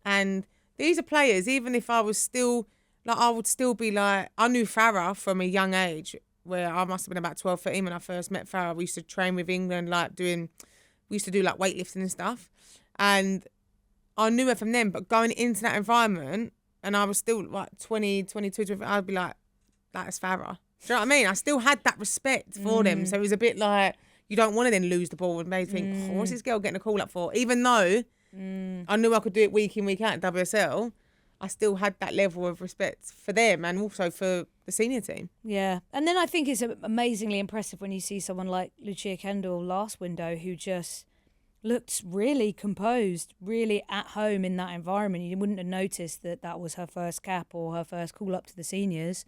and these are players. Even if I was still like, I would still be like, I knew Farah from a young age, where I must have been about 12, 13 when I first met Farah. We used to train with England, we used to do like weightlifting and stuff, and I knew her from them. But going into that environment, and I was still like 20, 22, 23, I'd be like, that's Farah. Do you know what I mean? I still had that respect for them. So it was a bit like, you don't want to then lose the ball and maybe think, what's this girl getting a call up for? Even though I knew I could do it week in, week out in WSL, I still had that level of respect for them and also for the senior team. Yeah. And then I think it's amazingly impressive when you see someone like Lucia Kendall last window, who just looked really composed, really at home in that environment. You wouldn't have noticed that was her first cap or her first call up to the seniors.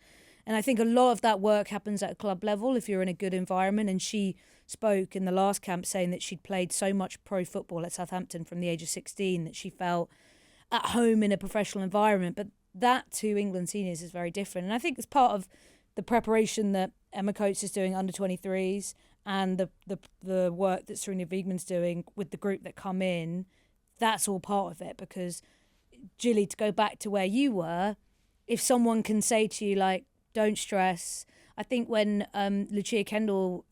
And I think a lot of that work happens at a club level if you're in a good environment. And she spoke in the last camp saying that she'd played so much pro football at Southampton from the age of 16 that she felt at home in a professional environment. But that to England seniors is very different. And I think it's part of the preparation that Emma Coates is doing under 23s and the work that Serena Wiegman's doing with the group that come in. That's all part of it, because Gilly, to go back to where you were, if someone can say to you, like, don't stress. I think when Lucia Kendall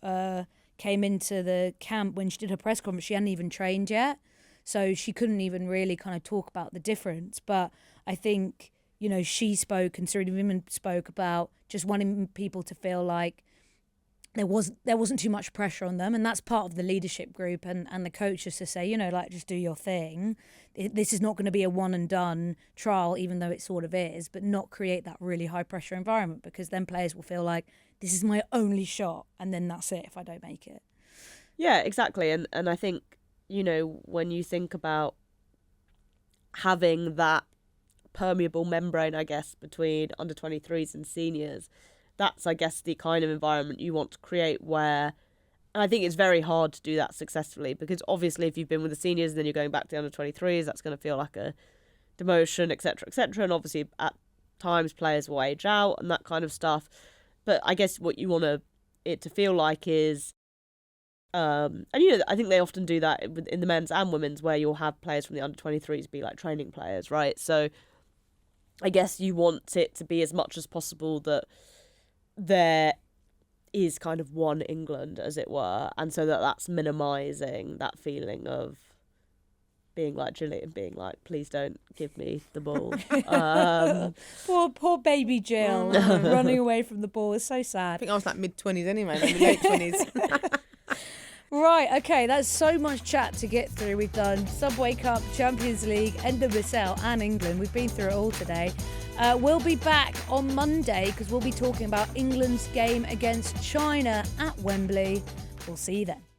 came into the camp, when she did her press conference, she hadn't even trained yet. So she couldn't even really kind of talk about the difference. But I think, she spoke and Serena Wiegman spoke about just wanting people to feel like there wasn't too much pressure on them, and that's part of the leadership group and the coaches to say, like, just do your thing. This is not going to be a one and done trial, even though it sort of is, but not create that really high pressure environment, because then players will feel like this is my only shot, and then that's it if I don't make it. Yeah, exactly. And I think, when you think about having that permeable membrane, I guess, between under 23s and seniors, that's, I guess, the kind of environment you want to create where, and I think it's very hard to do that successfully, because obviously if you've been with the seniors and then you're going back to the under 23s, that's going to feel like a demotion, etc., etc. And obviously at times players will age out and that kind of stuff. But I guess what you want it to feel like is, and I think they often do that in the men's and women's, where you'll have players from the under 23s be like training players, right? So I guess you want it to be as much as possible that there is kind of one England, as it were, and so that's minimising that feeling of being like Gilly and being like, please don't give me the ball. Poor baby Jill running away from the ball is so I sad. think I was like mid-20s anyway, maybe late 20s. Right, okay, that's so much chat to get through. We've done Subway Cup, Champions League, NWSL and England. We've been through it all today. We'll be back on Monday because we'll be talking about England's game against China at Wembley. We'll see you then.